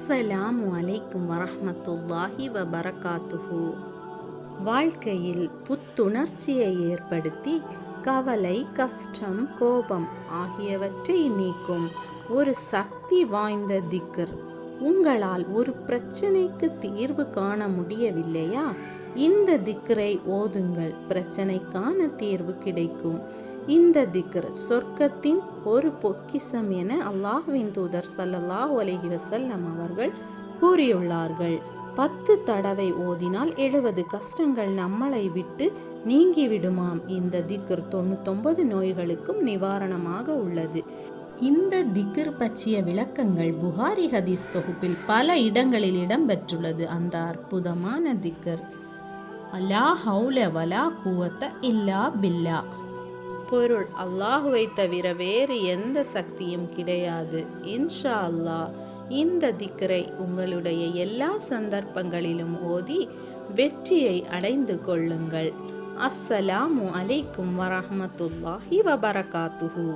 அஸ்ஸலாமு அலைக்கும் வரஹ்மத்துல்லாஹி வபரகாத்துஹு. வாழ்க்கையில் புத்துணர்ச்சியை ஏற்படுத்தி கவலை, கஷ்டம், கோபம் ஆகியவற்றை நீக்கும் ஒரு சக்தி வாய்ந்த திக்ர். உங்களால் ஒரு பிரச்சனைக்கு தீர்வு காண முடியவில்லையா? இந்த திக்ரை ஓதுங்கள், பிரச்சனைக்கான தீர்வு கிடைக்கும். இந்த திக்ர் சொர்க்கத்தின் ஒரு பொக்கிஷம் என அல்லாஹ்வின் தூதர் ஸல்லல்லாஹு அலைஹி வஸல்லம் அவர்கள் கூறியுள்ளார்கள். 10 தடவை ஓதினால் 70 கஷ்டங்கள் நம்மளை விட்டு நீங்கிவிடுமாம். இந்த திக்ர் 99 நோய்களுக்கும் நிவாரணமாக உள்ளது. இந்த திக்ர் பற்றிய விளக்கங்கள் புகாரி ஹதீஸ் தொகுப்பில் பல இடங்களில் இடம்பெற்றுள்ளது. அந்த அற்புதமான திக்ர் லா ஹவுல வலா குவத்த இல்லா பில்லா. பொருள்: அல்லாஹுவை தவிர வேறு எந்த சக்தியும் கிடையாது. இன்ஷா அல்லாஹ் இந்த திக்ரை உங்களுடைய எல்லா சந்தர்ப்பங்களிலும் ஓதி வெற்றியை அடைந்து கொள்ளுங்கள். அஸ்ஸலாமு அலைக்கும் வரஹ்மத்துல்லாஹி வபரகாத்துஹு.